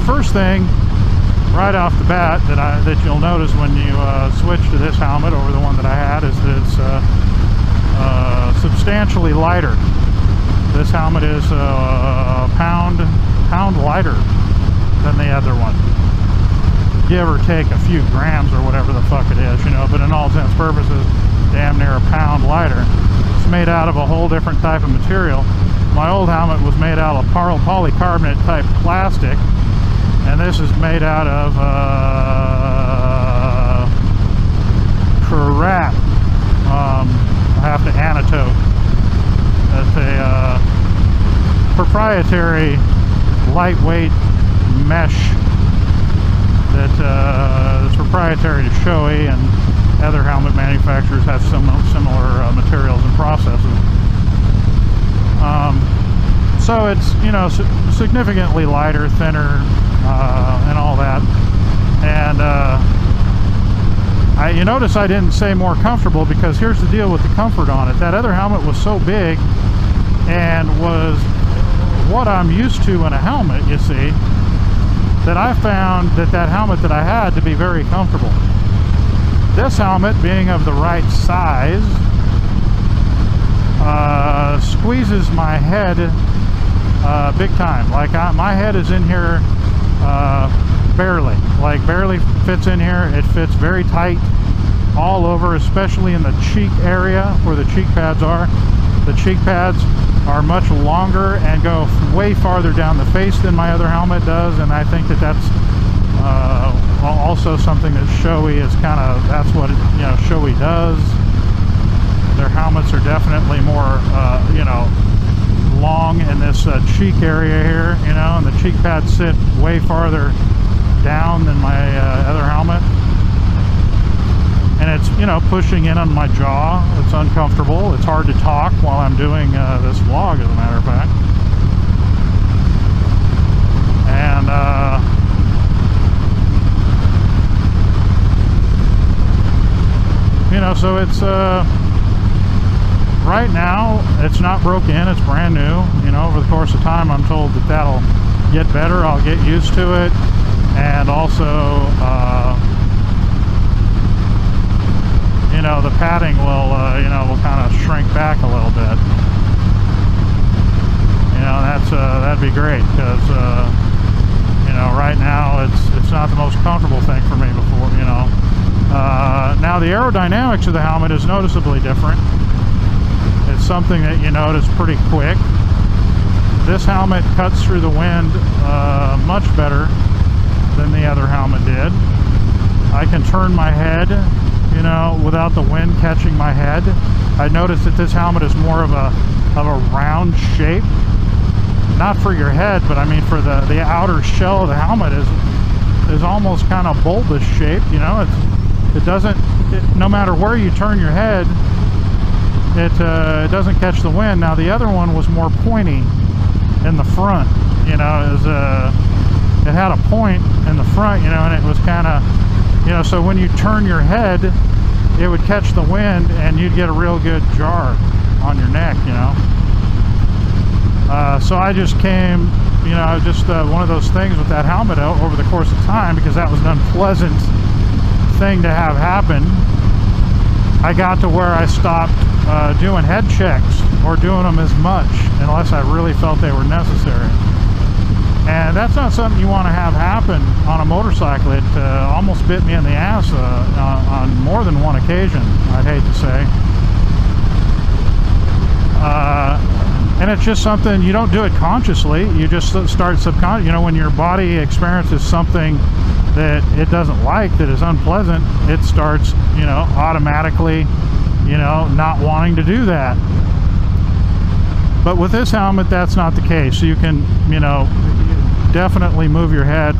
first thing right off the bat that you'll notice when you switch to this helmet over the one that I had is that it's substantially lighter. This helmet is a pound lighter than the other one. Give or take a few grams or whatever the fuck it is, you know, but in all intents and purposes, damn near a pound lighter. It's made out of a whole different type of material. My old helmet was made out of polycarbonate type plastic, and this is made out of crap. I have to annotate. It's a proprietary lightweight mesh that's proprietary to Shoei, and other helmet manufacturers have similar materials and processes. So it's, you know, significantly lighter, thinner, and all that. And you notice I didn't say more comfortable, because here's the deal with the comfort on it. That other helmet was so big and was what I'm used to in a helmet, you see, that I found that helmet that I had to be very comfortable. This helmet, being of the right size, squeezes my head big time. Like my head is in here barely, like barely fits in here. It fits very tight all over, especially in the cheek area where the cheek pads are. The cheek pads are much longer and go way farther down the face than my other helmet does, and I think that's also something that Shoei is that's what you know, Shoei does. Their helmets are definitely more you know, long in this cheek area here, you know, and the cheek pads sit way farther down than my other helmet, and it's, you know, pushing in on my jaw. It's uncomfortable. It's hard to talk while I'm doing this vlog, as a matter of fact. And you know, so it's right now it's not broken. It's brand new. You know, over the course of time, I'm told that that'll get better. I'll get used to it, and also you know, the padding will you know, will kind of shrink back a little bit. You know, that'd be great, because you know, right now it's not the most comfortable thing for me before, you know. Now the aerodynamics of the helmet is noticeably different. It's something that you notice pretty quick. This helmet cuts through the wind much better than the other helmet did. I can turn my head, you know, without the wind catching my head. I noticed that this helmet is more of a round shape. Not for your head, but I mean for the outer shell of the helmet is almost kind of bulbous shaped, you know. It doesn't, no matter where you turn your head, it doesn't catch the wind. Now the other one was more pointy in the front, you know. It had a point in the front, you know, and it was kind of, you know, so when you turn your head, it would catch the wind and you'd get a real good jar on your neck, you know. So I just came, you know, just one of those things with that helmet over the course of time, because that was an unpleasant thing to have happen. I got to where I stopped doing head checks or doing them as much unless I really felt they were necessary. And that's not something you want to have happen on a motorcycle. It almost bit me in the ass on more than one occasion, I'd hate to say. And it's just something, you don't do it consciously, you just start subconscious. You know, when your body experiences something that it doesn't like, that is unpleasant, it starts, you know, automatically, you know, not wanting to do that. But with this helmet, that's not the case. So you can, you know, definitely move your head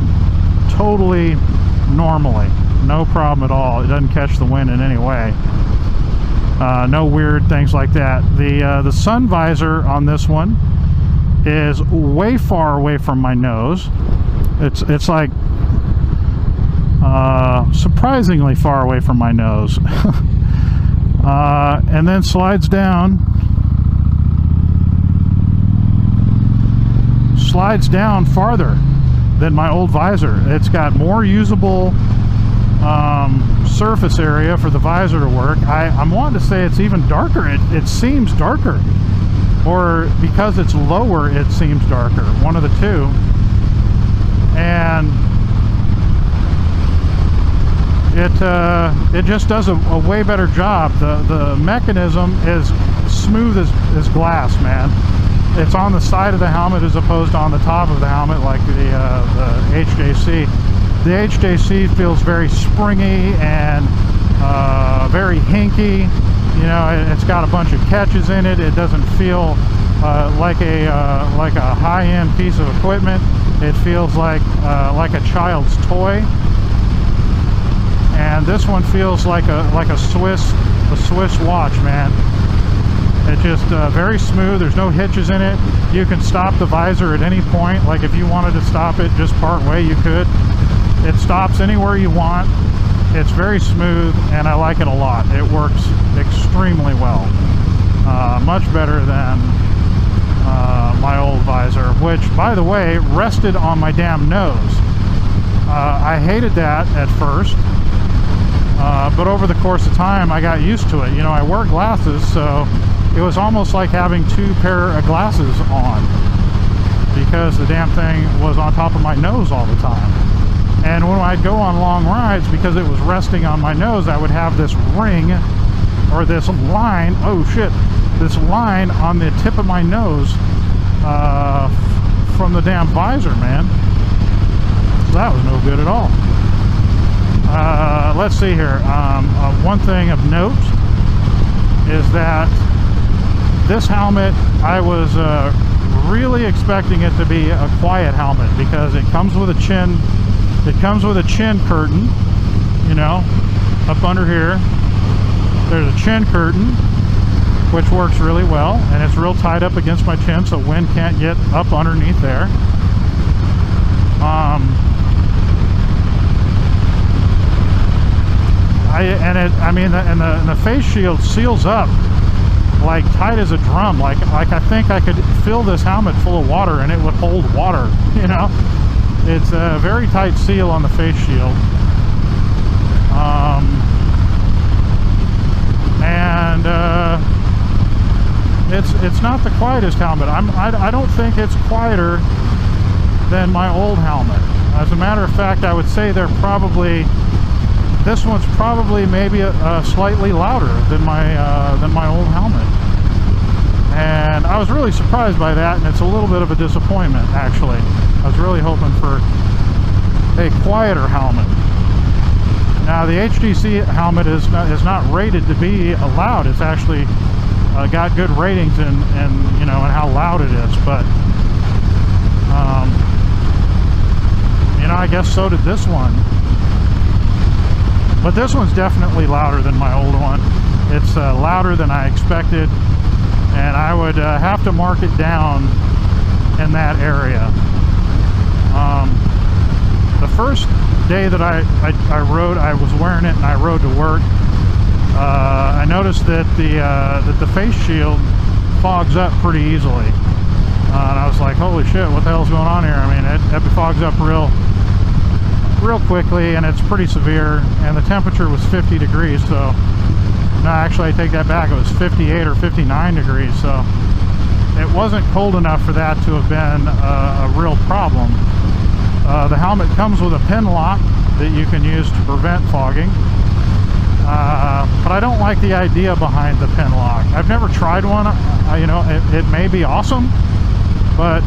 totally normally, no problem at all. It doesn't catch the wind in any way. No weird things like that. The sun visor on this one is way far away from my nose. It's like surprisingly far away from my nose. And then slides down farther than my old visor. It's got more usable surface area for the visor to work. I'm wanting to say it's even darker. It seems darker, or because it's lower it seems darker, one of the two. And it just does a way better job. The mechanism is smooth as glass, man. It's on the side of the helmet as opposed to on the top of the helmet like the HJC. The HJC feels very springy and very hinky. You know, it's got a bunch of catches in it. It doesn't feel like a high-end piece of equipment. It feels like a child's toy. And this one feels like a Swiss watch, man. It's just very smooth. There's no hitches in it. You can stop the visor at any point. Like if you wanted to stop it just part way, you could. It stops anywhere you want. It's very smooth, and I like it a lot. It works extremely well. Much better than my old visor, which, by the way, rested on my damn nose. I hated that at first. But over the course of time I got used to it. You know, I wear glasses, so it was almost like having two pair of glasses on, because the damn thing was on top of my nose all the time. And when I'd go on long rides, because it was resting on my nose, I would have this ring, or this line, oh shit, this line on the tip of my nose from the damn visor, man. So that was no good at all. Let's see here. One thing of note is that this helmet, I was really expecting it to be a quiet helmet, because it comes with a chin. It comes with a chin curtain, you know, up under here. There's a chin curtain, which works really well, and it's real tight up against my chin, so wind can't get up underneath there. And the face shield seals up like tight as a drum. Like I think I could fill this helmet full of water and it would hold water, you know. It's a very tight seal on the face shield. It's not the quietest helmet. I don't think it's quieter than my old helmet. As a matter of fact, I would say this one's probably maybe slightly louder than my old helmet. And I was really surprised by that, and it's a little bit of a disappointment, actually. I was really hoping for a quieter helmet. Now, the HTC helmet is not rated to be loud. It's actually got good ratings in you know, in how loud it is. But you know, I guess so did this one. But this one's definitely louder than my old one. It's louder than I expected, and I would have to mark it down in that area. The first day that I rode, I was wearing it and I rode to work. I noticed that the face shield fogs up pretty easily, and I was like, holy shit, what the hell's going on here? I mean, it fogs up real quickly, and it's pretty severe, and the temperature was 50 degrees, so no, actually I take that back, it was 58 or 59 degrees, so it wasn't cold enough for that to have been a real problem. The helmet comes with a pin lock that you can use to prevent fogging, but I don't like the idea behind the pin lock. I've never tried one. You know, it may be awesome, but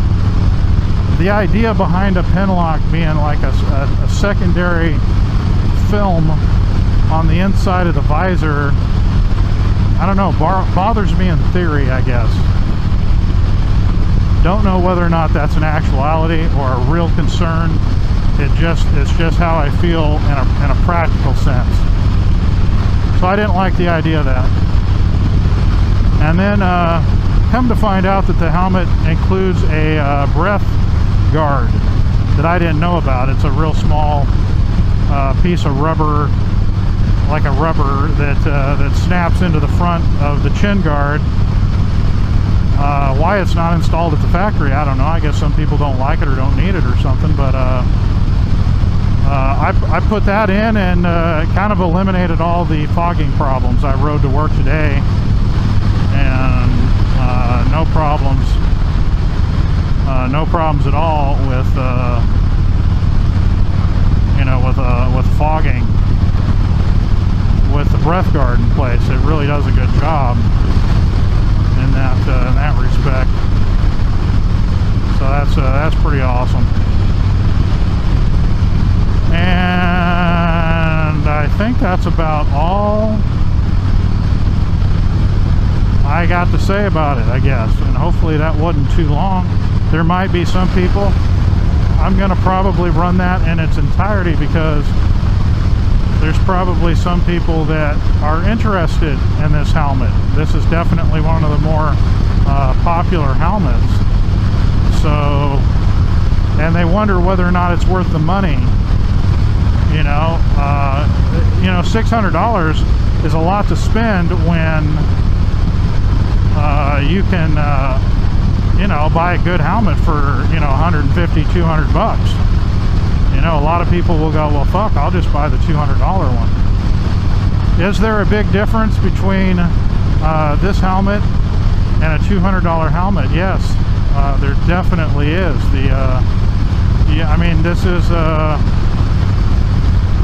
the idea behind a pin lock being like a secondary film on the inside of the visor, I don't know, bothers me in theory, I guess. Don't know whether or not that's an actuality or a real concern. It's just how I feel in a practical sense. So I didn't like the idea of that. And then come to find out that the helmet includes a breath guard that I didn't know about. It's a real small piece of rubber, like a rubber that snaps into the front of the chin guard, Why it's not installed at the factory, I don't know. I guess some people don't like it or don't need it or something, but I put that in and kind of eliminated all the fogging problems. I rode to work today and no problems at all with with fogging with the breath guard in place. It really does a good job in that respect. So that's pretty awesome. And I think that's about all I got to say about it, I guess. And hopefully that wasn't too long. There might be some people. I'm going to probably run that in its entirety because there's probably some people that are interested in this helmet. This is definitely one of the more popular helmets. So, and they wonder whether or not it's worth the money. $600 is a lot to spend when you can buy a good helmet for 150, 200 bucks. A lot of people will go, well, fuck, I'll just buy the $200 one. Is there a big difference between this helmet and a $200 helmet? Yes, there definitely is. This is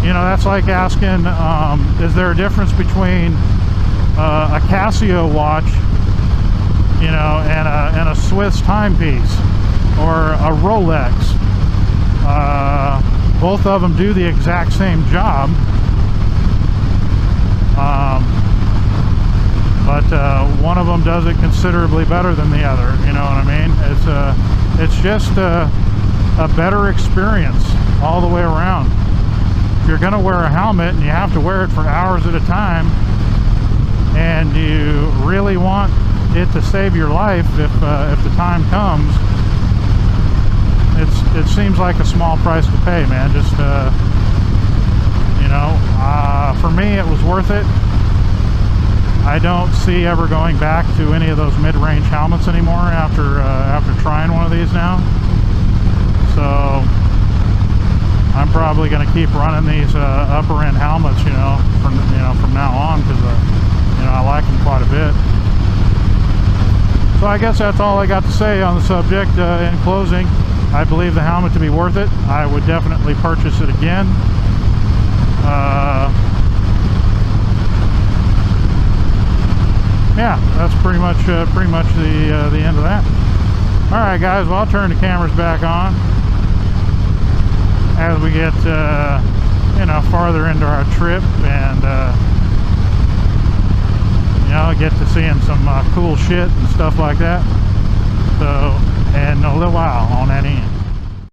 that's like asking, is there a difference between a Casio watch, and a Swiss timepiece, or a Rolex? Both of them do the exact same job, but one of them does it considerably better than the other. You know what I mean? It's just a better experience all the way around. If you're going to wear a helmet and you have to wear it for hours at a time, and you really want it to save your life if the time comes, it seems like a small price to pay, man. Just for me, it was worth it. I don't see ever going back to any of those mid-range helmets anymore after trying one of these now. So I'm probably going to keep running these upper end helmets, from now on, because I like them quite a bit. So I guess that's all I got to say on the subject. In closing, I believe the helmet to be worth it. I would definitely purchase it again. Yeah, that's pretty much the end of that. All right, guys. Well, I'll turn the cameras back on as we get farther into our trip, and get to seeing some cool shit and stuff like that. So, and a little while on that end.